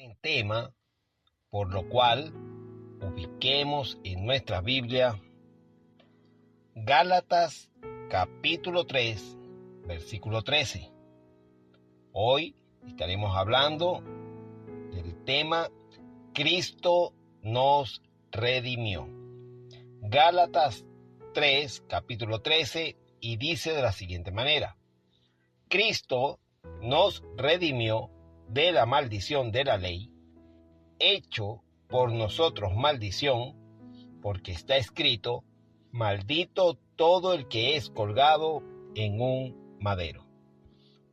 En tema, por lo cual ubiquemos en nuestra Biblia Gálatas capítulo 3, versículo 13. Hoy estaremos hablando del tema Cristo nos redimió. Gálatas 3, capítulo 13, y dice de la siguiente manera: Cristo nos redimió de la maldición de la ley, hecho por nosotros maldición, porque está escrito: maldito todo el que es colgado en un madero.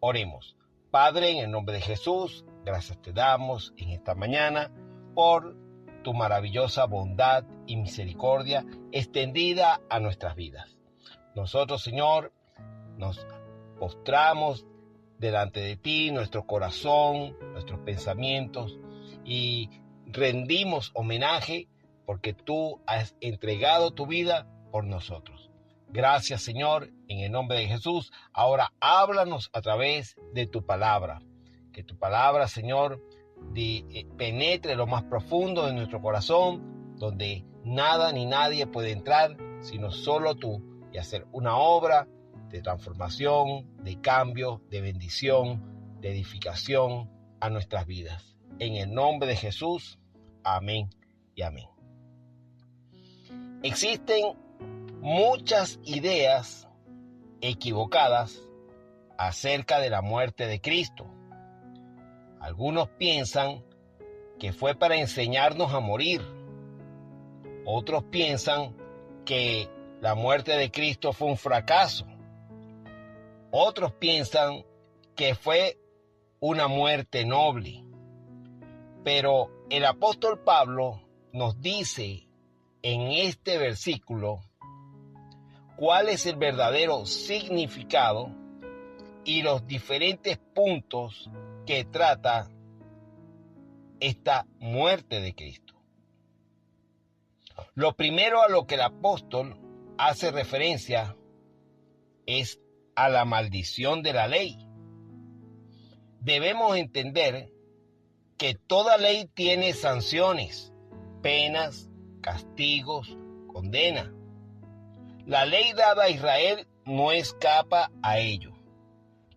Oremos. Padre, en el nombre de Jesús, gracias te damos en esta mañana por tu maravillosa bondad y misericordia extendida a nuestras vidas. Nosotros, Señor, nos postramos delante de ti, nuestro corazón, nuestros pensamientos, y rendimos homenaje porque tú has entregado tu vida por nosotros. Gracias, Señor, en el nombre de Jesús. Ahora háblanos a través de tu palabra. Que tu palabra, Señor, penetre lo más profundo de nuestro corazón, donde nada ni nadie puede entrar, sino solo tú, y hacer una obra de transformación, de cambio, de bendición, de edificación a nuestras vidas. En el nombre de Jesús, amén y amén. Existen muchas ideas equivocadas acerca de la muerte de Cristo. Algunos piensan que fue para enseñarnos a morir. Otros piensan que la muerte de Cristo fue un fracaso. Otros piensan que fue una muerte noble. Pero el apóstol Pablo nos dice en este versículo cuál es el verdadero significado y los diferentes puntos que trata esta muerte de Cristo. Lo primero a lo que el apóstol hace referencia es a la maldición de la ley. Debemos entender que toda ley tiene sanciones, penas, castigos, condena. La ley dada a Israel no escapa a ello.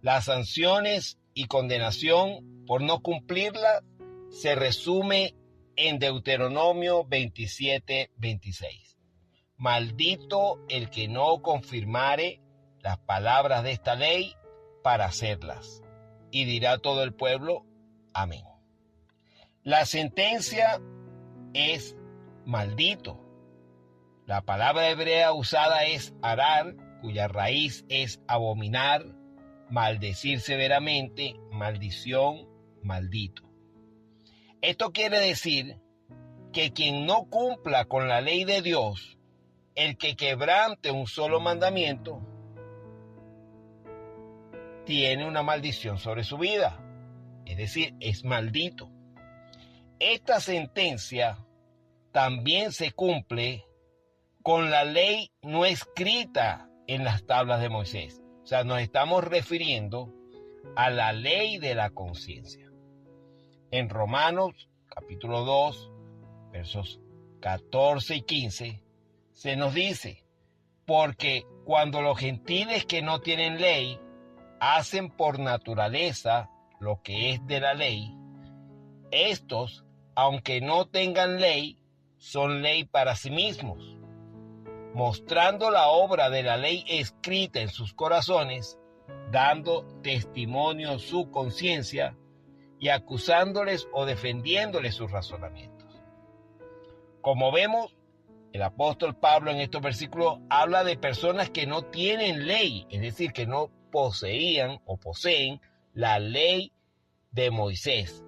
Las sanciones y condenación por no cumplirla se resume en Deuteronomio 27:26. Maldito el que no confirmare las palabras de esta ley para hacerlas. Y dirá todo el pueblo, amén. La sentencia es maldito. La palabra hebrea usada es arar, cuya raíz es abominar, maldecir severamente, maldición, maldito. Esto quiere decir que quien no cumpla con la ley de Dios, el que quebrante un solo mandamiento, tiene una maldición sobre su vida, es decir, es maldito. Esta sentencia también se cumple con la ley no escrita en las tablas de Moisés. O sea, nos estamos refiriendo a la ley de la conciencia. En Romanos capítulo 2, versos 14 y 15, se nos dice: porque cuando los gentiles que no tienen ley hacen por naturaleza lo que es de la ley, estos, aunque no tengan ley, son ley para sí mismos, mostrando la obra de la ley escrita en sus corazones, dando testimonio su conciencia y acusándoles o defendiéndoles sus razonamientos. Como vemos, el apóstol Pablo en estos versículos habla de personas que no tienen ley, es decir, que no poseían o poseen la ley de Moisés.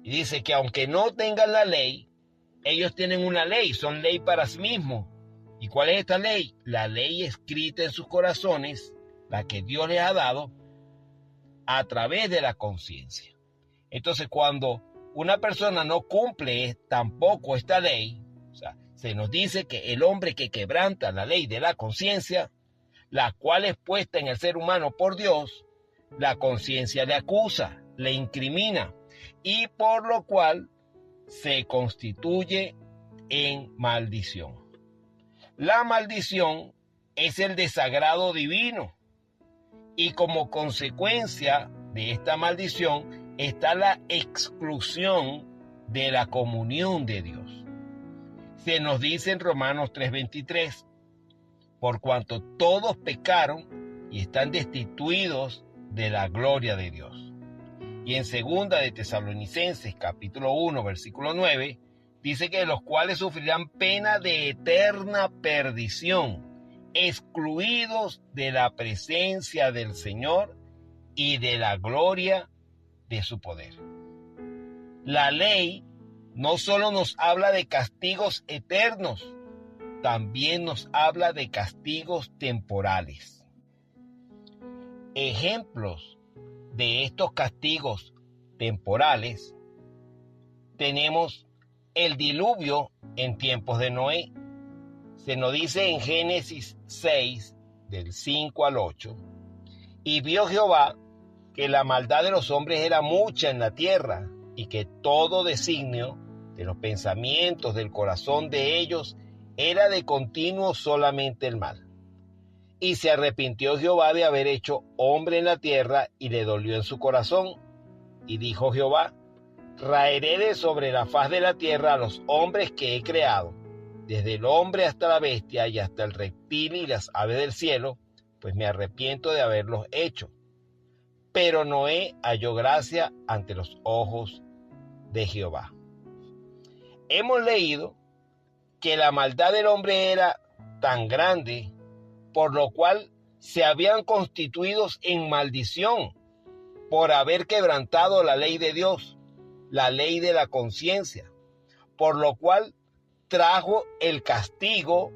Y dice que aunque no tengan la ley, ellos tienen una ley, son ley para sí mismos. ¿Y cuál es esta ley? La ley escrita en sus corazones, la que Dios les ha dado a través de la conciencia. Entonces, cuando una persona no cumple tampoco esta ley, o sea, se nos dice que el hombre que quebranta la ley de la conciencia, la cual es puesta en el ser humano por Dios, la conciencia le acusa, le incrimina, y por lo cual se constituye en maldición. La maldición es el desagrado divino y como consecuencia de esta maldición está la exclusión de la comunión de Dios. Se nos dice en Romanos 3:23, por cuanto todos pecaron y están destituidos de la gloria de Dios. Y en 2 de Tesalonicenses capítulo 1 versículo 9 dice que los cuales sufrirán pena de eterna perdición, excluidos de la presencia del Señor y de la gloria de su poder. La ley no solo nos habla de castigos eternos, también nos habla de castigos temporales. Ejemplos de estos castigos temporales tenemos el diluvio en tiempos de Noé. Se nos dice en Génesis 6, del 5 al 8, y vio Jehová que la maldad de los hombres era mucha en la tierra, y que todo designio de los pensamientos del corazón de ellos era de continuo solamente el mal. Y se arrepintió Jehová de haber hecho hombre en la tierra, y le dolió en su corazón. Y dijo Jehová: raeré de sobre la faz de la tierra a los hombres que he creado, desde el hombre hasta la bestia y hasta el reptil y las aves del cielo, pues me arrepiento de haberlos hecho. Pero Noé halló gracia ante los ojos de Jehová. Hemos leído que la maldad del hombre era tan grande, por lo cual se habían constituido en maldición por haber quebrantado la ley de Dios, la ley de la conciencia, por lo cual trajo el castigo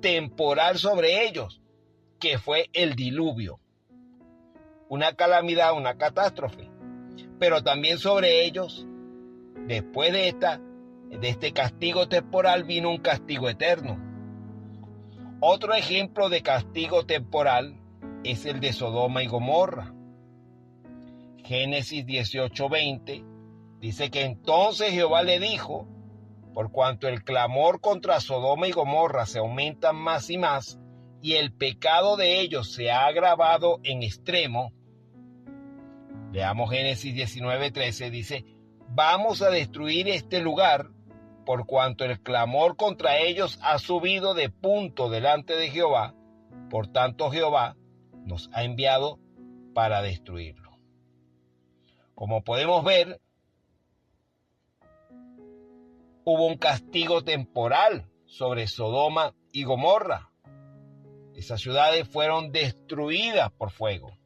temporal sobre ellos, que fue el diluvio. Una calamidad, una catástrofe. Pero también sobre ellos, después de este castigo temporal, vino un castigo eterno. Otro ejemplo de castigo temporal es el de Sodoma y Gomorra. Génesis 18:20 dice que entonces Jehová le dijo: por cuanto el clamor contra Sodoma y Gomorra se aumenta más y más, y el pecado de ellos se ha agravado en extremo. Leamos Génesis 19:13, dice: vamos a destruir este lugar, por cuanto el clamor contra ellos ha subido de punto delante de Jehová, por tanto Jehová nos ha enviado para destruirlo. Como podemos ver, hubo un castigo temporal sobre Sodoma y Gomorra. Esas ciudades fueron destruidas por fuego,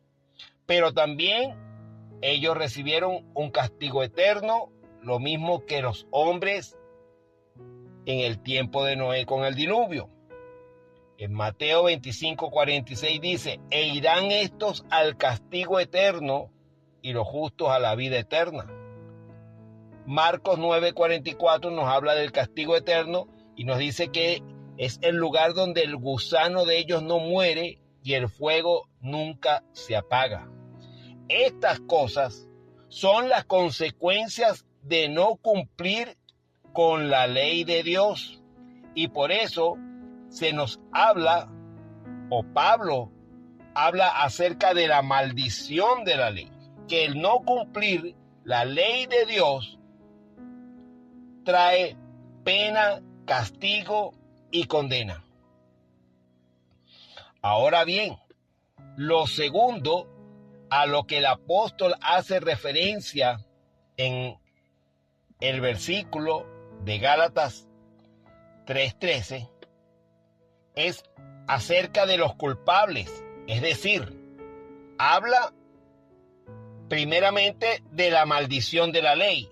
pero también ellos recibieron un castigo eterno, lo mismo que los hombres en el tiempo de Noé con el diluvio. En Mateo 25:46 dice: e irán estos al castigo eterno y los justos a la vida eterna. Marcos 9:44 nos habla del castigo eterno y nos dice que es el lugar donde el gusano de ellos no muere y el fuego nunca se apaga. Estas cosas son las consecuencias de no cumplir con la ley de Dios. Y por eso se nos habla, o Pablo habla acerca de la maldición de la ley, que el no cumplir la ley de Dios trae pena, castigo y condena. Ahora bien, lo segundo a lo que el apóstol hace referencia en el versículo de Gálatas 3:13 es acerca de los culpables, es decir, habla primeramente de la maldición de la ley,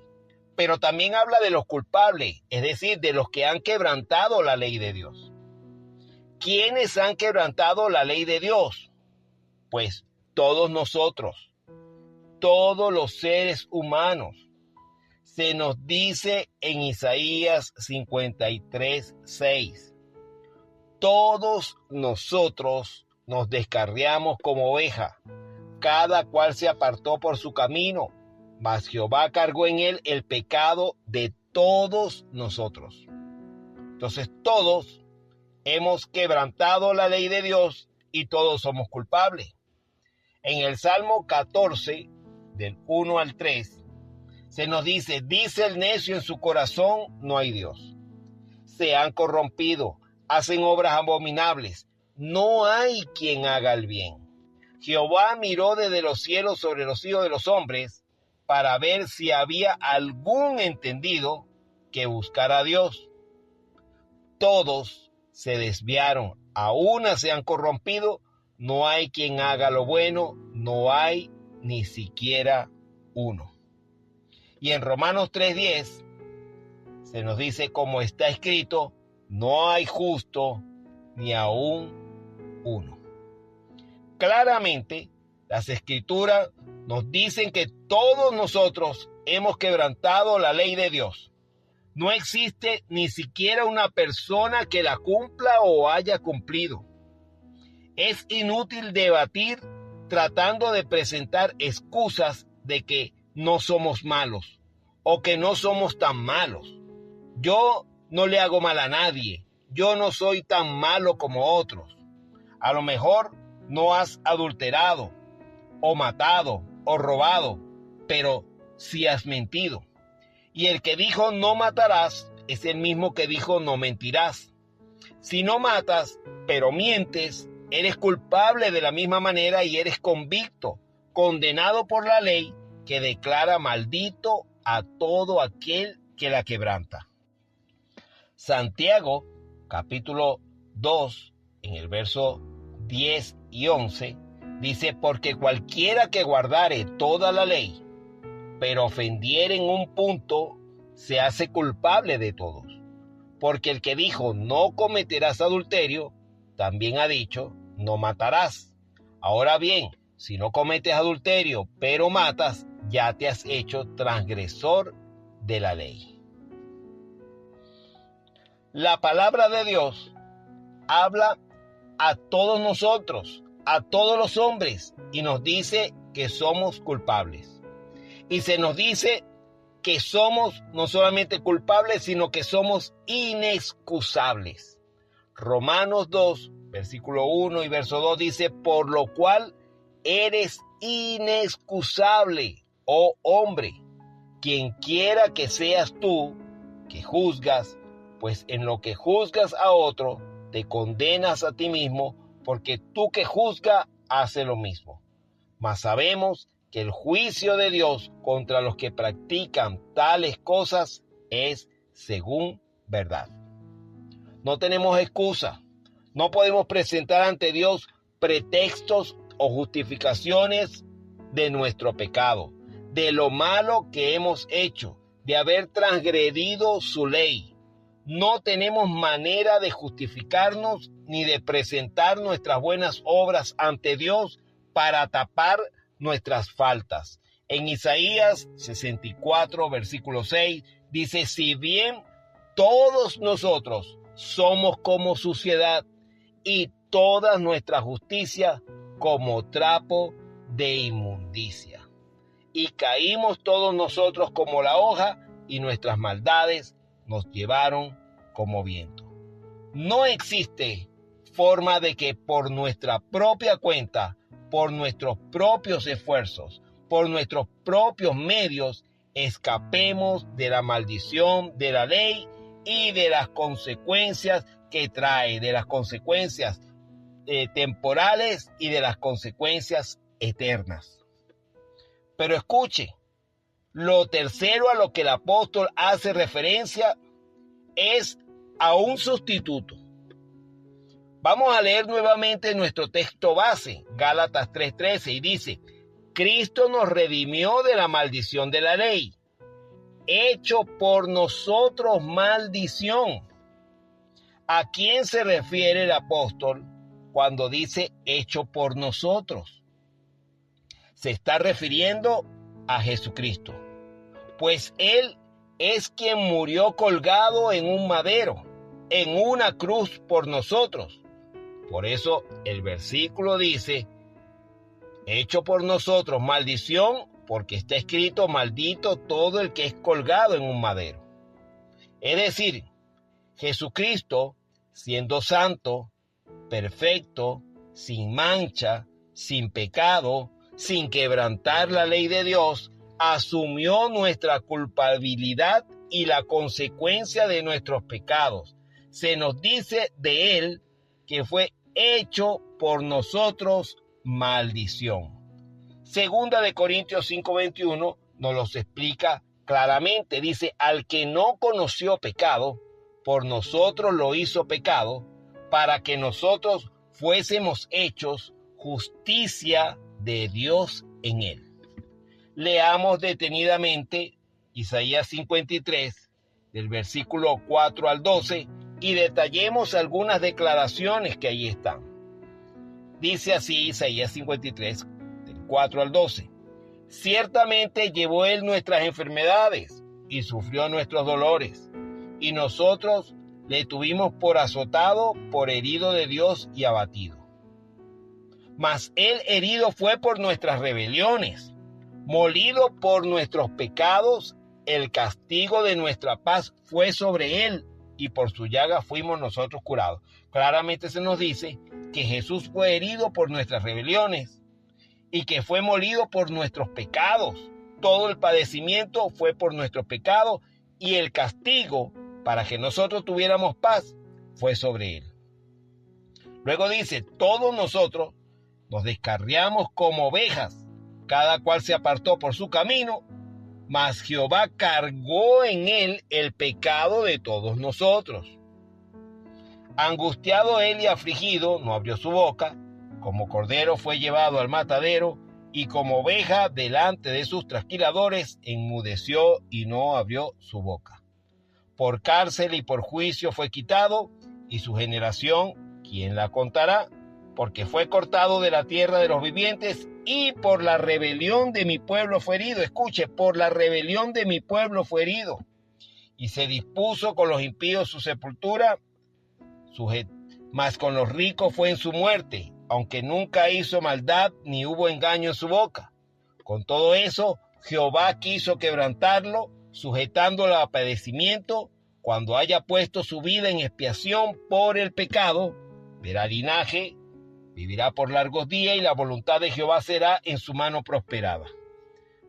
pero también habla de los culpables, es decir, de los que han quebrantado la ley de Dios. ¿Quiénes han quebrantado la ley de Dios? Pues todos nosotros, todos los seres humanos. Se nos dice en Isaías 53:6, todos nosotros nos descarriamos como oveja, cada cual se apartó por su camino, mas Jehová cargó en él el pecado de todos nosotros. Entonces todos hemos quebrantado la ley de Dios y todos somos culpables. En el Salmo 14, del 1 al 3, se nos dice el necio en su corazón, no hay Dios. Se han corrompido, hacen obras abominables, no hay quien haga el bien. Jehová miró desde los cielos sobre los hijos de los hombres para ver si había algún entendido que buscara a Dios. Todos se desviaron, a una se han corrompido, no hay quien haga lo bueno, no hay ni siquiera uno. Y en Romanos 3:10 se nos dice, como está escrito, no hay justo ni aún uno. Claramente, las Escrituras nos dicen que todos nosotros hemos quebrantado la ley de Dios. No existe ni siquiera una persona que la cumpla o haya cumplido. Es inútil debatir tratando de presentar excusas de que no somos malos o que no somos tan malos. Yo no le hago mal a nadie. Yo no soy tan malo como otros. A lo mejor no has adulterado o matado o robado, pero sí has mentido. Y el que dijo no matarás es el mismo que dijo no mentirás. Si no matas, pero mientes, eres culpable de la misma manera y eres convicto, condenado por la ley que declara maldito a todo aquel que la quebranta. Santiago, capítulo 2, en el verso 10 y 11, dice, porque cualquiera que guardare toda la ley, pero ofendiere en un punto, se hace culpable de todos. Porque el que dijo, no cometerás adulterio, también ha dicho, no matarás. Ahora bien, si no cometes adulterio, pero matas, ya te has hecho transgresor de la ley. La palabra de Dios habla a todos nosotros, a todos los hombres, y nos dice que somos culpables. Y se nos dice que somos no solamente culpables, sino que somos inexcusables. Romanos 2, versículo 1 y verso 2 dice, por lo cual eres inexcusable, oh hombre, quien quiera que seas tú, que juzgas, pues en lo que juzgas a otro, te condenas a ti mismo, porque tú que juzgas, hace lo mismo. Mas sabemos que el juicio de Dios contra los que practican tales cosas es según verdad. No tenemos excusa. No podemos presentar ante Dios pretextos o justificaciones de nuestro pecado, de lo malo que hemos hecho, de haber transgredido su ley. No tenemos manera de justificarnos ni de presentar nuestras buenas obras ante Dios para tapar nuestras faltas. En Isaías 64, versículo 6, dice, si bien todos nosotros somos como suciedad y toda nuestra justicia como trapo de inmundicia. Y caímos todos nosotros como la hoja y nuestras maldades nos llevaron como viento. No existe forma de que por nuestra propia cuenta, por nuestros propios esfuerzos, por nuestros propios medios, escapemos de la maldición de la ley y de las consecuencias que trae, de las consecuencias temporales y de las consecuencias eternas. Pero escuche, lo tercero a lo que el apóstol hace referencia es a un sustituto. Vamos a leer nuevamente nuestro texto base, Gálatas 3:13, y dice, Cristo nos redimió de la maldición de la ley, hecho por nosotros maldición. ¿A quién se refiere el apóstol cuando dice hecho por nosotros? Se está refiriendo a Jesucristo, pues Él es quien murió colgado en un madero, en una cruz por nosotros. Por eso el versículo dice, hecho por nosotros maldición, porque está escrito: maldito todo el que es colgado en un madero. Es decir, Jesucristo, siendo santo, perfecto, sin mancha, sin pecado, sin quebrantar la ley de Dios, asumió nuestra culpabilidad y la consecuencia de nuestros pecados. Se nos dice de él que fue hecho por nosotros maldición. Segunda de Corintios 5:21 nos los explica claramente. Dice: al que no conoció pecado, por nosotros lo hizo pecado, para que nosotros fuésemos hechos justicia de Dios en él. Leamos detenidamente Isaías 53, del versículo 4 al 12, y detallemos algunas declaraciones que ahí están. Dice así Isaías 53, del 4 al 12. Ciertamente llevó él nuestras enfermedades y sufrió nuestros dolores, y nosotros le tuvimos por azotado, por herido de Dios y abatido. Mas él herido fue por nuestras rebeliones, molido por nuestros pecados, el castigo de nuestra paz fue sobre él, y por su llaga fuimos nosotros curados. Claramente se nos dice que Jesús fue herido por nuestras rebeliones y que fue molido por nuestros pecados. Todo el padecimiento fue por nuestros pecados, y el castigo para que nosotros tuviéramos paz fue sobre él. Luego dice: todos nosotros nos descarriamos como ovejas, cada cual se apartó por su camino, mas Jehová cargó en él el pecado de todos nosotros. Angustiado él y afligido, no abrió su boca, como cordero fue llevado al matadero, y como oveja delante de sus trasquiladores, enmudeció y no abrió su boca. Por cárcel y por juicio fue quitado, y su generación, ¿quién la contará? Porque fue cortado de la tierra de los vivientes, y por la rebelión de mi pueblo fue herido. Escuche: por la rebelión de mi pueblo fue herido. Y se dispuso con los impíos su sepultura, mas con los ricos fue en su muerte, aunque nunca hizo maldad ni hubo engaño en su boca. Con todo eso, Jehová quiso quebrantarlo, sujetándolo a padecimiento. Cuando haya puesto su vida en expiación por el pecado, verá linaje, vivirá por largos días, y la voluntad de Jehová será en su mano prosperada.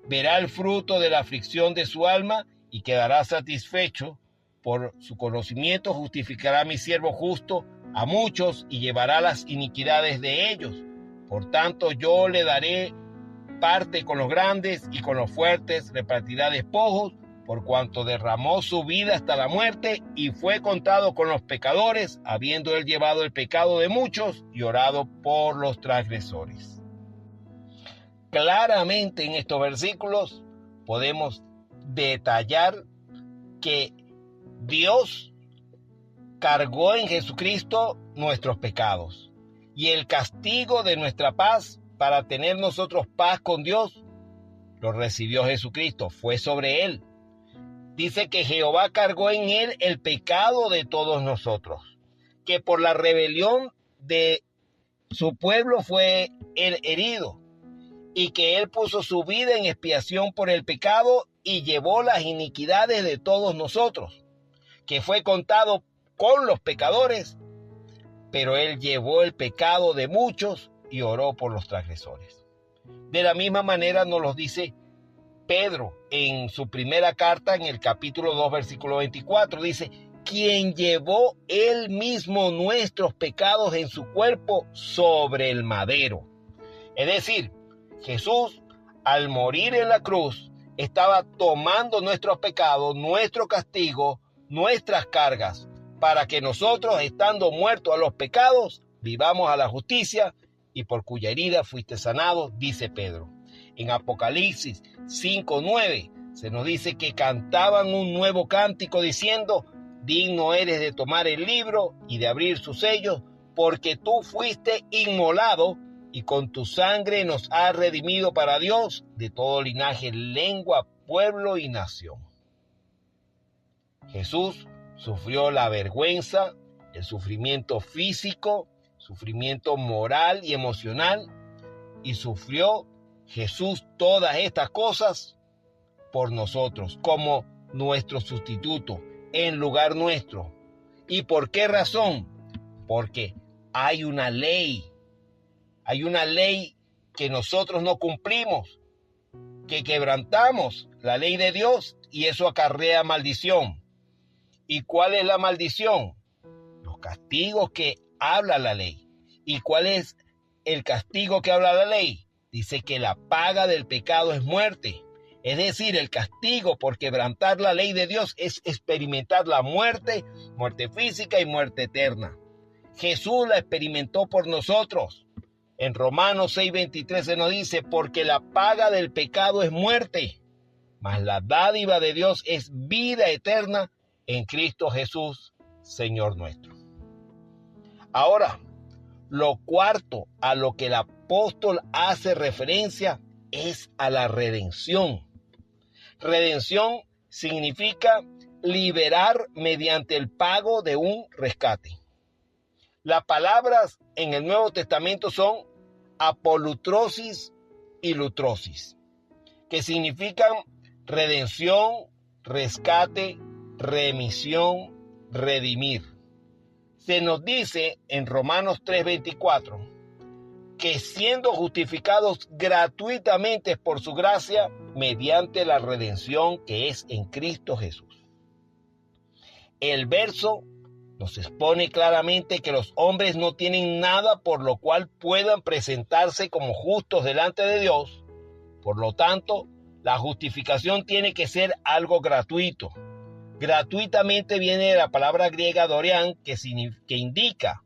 Verá el fruto de la aflicción de su alma y quedará satisfecho. Por su conocimiento justificará a mi siervo justo a muchos y llevará las iniquidades de ellos. Por tanto, yo le daré parte con los grandes, y con los fuertes repartirá despojos, por cuanto derramó su vida hasta la muerte y fue contado con los pecadores, habiendo él llevado el pecado de muchos y orado por los transgresores. Claramente en estos versículos podemos detallar que Dios cargó en Jesucristo nuestros pecados, y el castigo de nuestra paz para tener nosotros paz con Dios lo recibió Jesucristo, fue sobre él. Dice que Jehová cargó en él el pecado de todos nosotros, que por la rebelión de su pueblo fue él herido, y que él puso su vida en expiación por el pecado y llevó las iniquidades de todos nosotros, que fue contado con los pecadores, pero él llevó el pecado de muchos y oró por los transgresores. De la misma manera nos lo dice Pedro en su primera carta, en el capítulo 2, versículo 24, dice: quien llevó él mismo nuestros pecados en su cuerpo sobre el madero. Es decir, Jesús, al morir en la cruz, estaba tomando nuestros pecados, nuestro castigo, nuestras cargas, para que nosotros, estando muertos a los pecados, vivamos a la justicia, y por cuya herida fuiste sanado, dice Pedro. En Apocalipsis 5:9 se nos dice que cantaban un nuevo cántico diciendo: digno eres de tomar el libro y de abrir sus sellos, porque tú fuiste inmolado y con tu sangre nos has redimido para Dios de todo linaje, lengua, pueblo y nación. Jesús sufrió la vergüenza, el sufrimiento físico, sufrimiento moral y emocional, y sufrió Jesús todas estas cosas por nosotros, como nuestro sustituto, en lugar nuestro. ¿Y por qué razón? Porque hay una ley que nosotros no cumplimos, que quebrantamos la ley de Dios y eso acarrea maldición. ¿Y cuál es la maldición? Los castigos que habla la ley. ¿Y cuál es el castigo que habla la ley? Dice que la paga del pecado es muerte. Es decir, el castigo por quebrantar la ley de Dios es experimentar la muerte, muerte física y muerte eterna. Jesús la experimentó por nosotros. En Romanos 6:23 se nos dice, porque la paga del pecado es muerte, mas la dádiva de Dios es vida eterna en Cristo Jesús, Señor nuestro. Ahora, lo cuarto a lo que el apóstol hace referencia es a la redención. Redención significa liberar mediante el pago de un rescate. Las palabras en el Nuevo Testamento son apolutrosis y lutrosis, que significan redención, rescate, remisión, redimir. Se nos dice en Romanos 3:24 que siendo justificados gratuitamente por su gracia mediante la redención que es en Cristo Jesús. El verso nos expone claramente que los hombres no tienen nada por lo cual puedan presentarse como justos delante de Dios. Por lo tanto, la justificación tiene que ser algo gratuito. Gratuitamente viene de la palabra griega dorean, que indica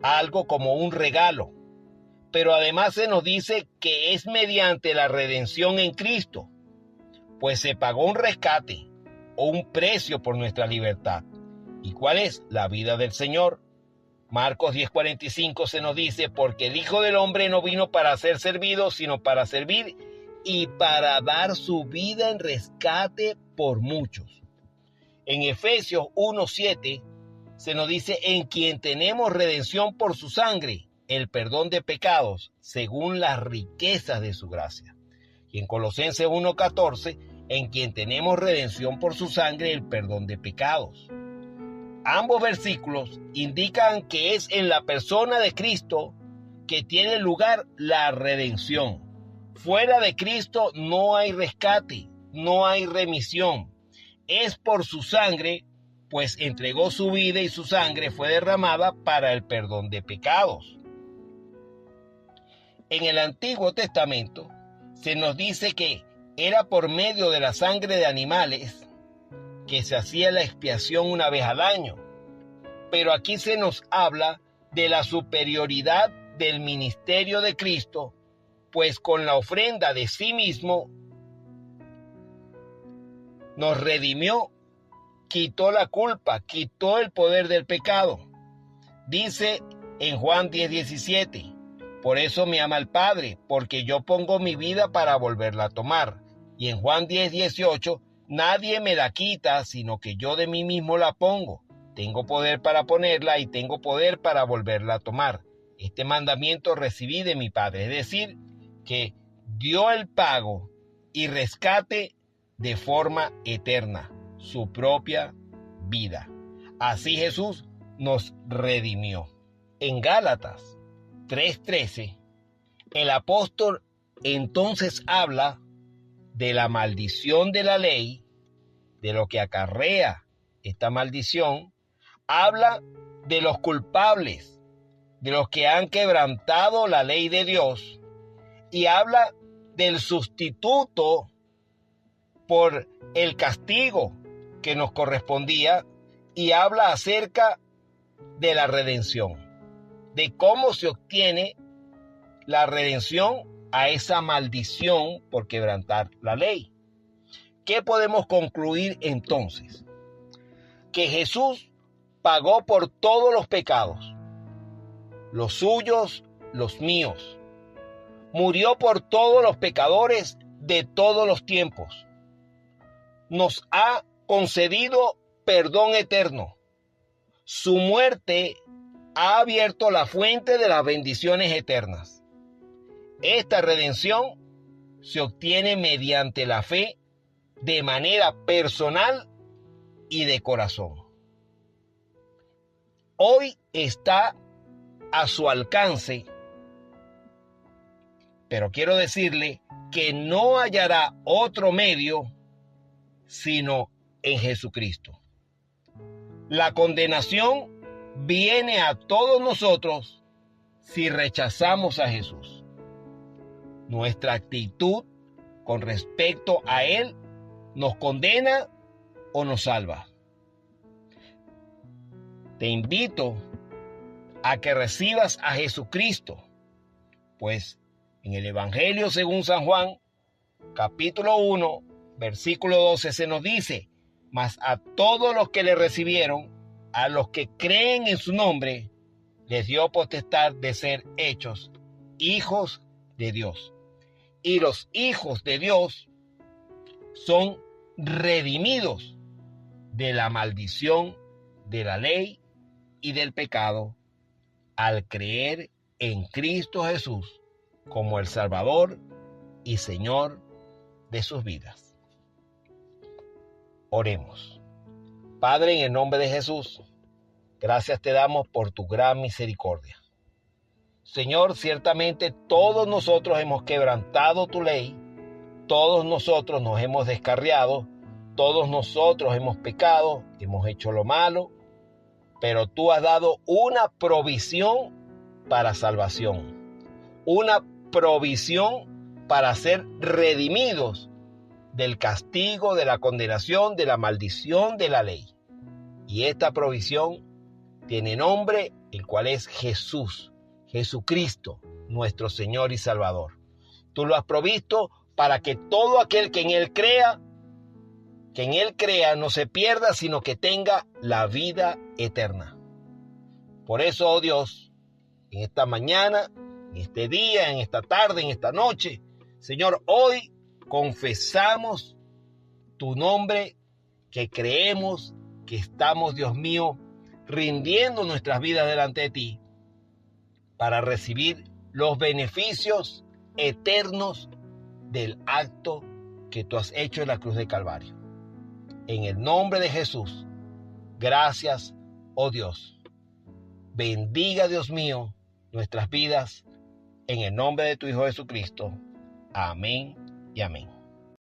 algo como un regalo. Pero además se nos dice que es mediante la redención en Cristo, pues se pagó un rescate o un precio por nuestra libertad. ¿Y cuál es? La vida del Señor. Marcos 10:45 se nos dice, porque el Hijo del Hombre no vino para ser servido, sino para servir y para dar su vida en rescate por muchos. En Efesios 1:7 se nos dice, en quien tenemos redención por su sangre, el perdón de pecados, según las riquezas de su gracia. Y en Colosenses 1:14, en quien tenemos redención por su sangre, el perdón de pecados. Ambos versículos indican que es en la persona de Cristo que tiene lugar la redención. Fuera de Cristo no hay rescate, no hay remisión. Es por su sangre, pues entregó su vida y su sangre fue derramada para el perdón de pecados. En el Antiguo Testamento se nos dice que era por medio de la sangre de animales que se hacía la expiación una vez al año. Pero aquí se nos habla de la superioridad del ministerio de Cristo, pues con la ofrenda de sí mismo nos redimió, quitó la culpa, quitó el poder del pecado. Dice en Juan 10:17, por eso me ama el Padre, porque yo pongo mi vida para volverla a tomar. Y en Juan 10:18, nadie me la quita, sino que yo de mí mismo la pongo. Tengo poder para ponerla y tengo poder para volverla a tomar. Este mandamiento recibí de mi Padre, es decir, que dio el pago y rescate de forma eterna, su propia vida. Así Jesús nos redimió. En Gálatas 3:13, el apóstol entonces habla de la maldición de la ley, de lo que acarrea esta maldición, habla de los culpables, de los que han quebrantado la ley de Dios, y habla del sustituto por el castigo que nos correspondía, y habla acerca de la redención, de cómo se obtiene la redención a esa maldición por quebrantar la ley. ¿Qué podemos concluir entonces? Que Jesús pagó por todos los pecados, los suyos, los míos. Murió por todos los pecadores de todos los tiempos. Nos ha concedido perdón eterno. Su muerte ha abierto la fuente de las bendiciones eternas. Esta redención se obtiene mediante la fe de manera personal y de corazón. Hoy está a su alcance, pero quiero decirle que no hallará otro medio sino en Jesucristo. La condenación viene a todos nosotros si rechazamos a Jesús. Nuestra actitud con respecto a Él nos condena o nos salva. Te invito a que recibas a Jesucristo, pues en el Evangelio según San Juan, capítulo 1, versículo 12 se nos dice: mas a todos los que le recibieron, a los que creen en su nombre, les dio potestad de ser hechos hijos de Dios. Y los hijos de Dios son redimidos de la maldición de la ley y del pecado al creer en Cristo Jesús como el Salvador y Señor de sus vidas. Oremos. Padre, en el nombre de Jesús, gracias te damos por tu gran misericordia. Señor, ciertamente todos nosotros hemos quebrantado tu ley, todos nosotros nos hemos descarriado, todos nosotros hemos pecado, hemos hecho lo malo, pero tú has dado una provisión para salvación, una provisión para ser redimidos del castigo, de la condenación, de la maldición de la ley. Y esta provisión tiene nombre, el cual es Jesús, Jesucristo, nuestro Señor y Salvador. Tú lo has provisto para que todo aquel que en Él crea no se pierda, sino que tenga la vida eterna. Por eso, oh Dios, en esta mañana, en este día, en esta tarde, en esta noche, Señor, hoy confesamos tu nombre, que creemos que estamos, Dios mío, rindiendo nuestras vidas delante de ti para recibir los beneficios eternos del acto que tú has hecho en la cruz de Calvario. En el nombre de Jesús, gracias, oh Dios. Bendiga, Dios mío, nuestras vidas en el nombre de tu Hijo Jesucristo. Amén y amén.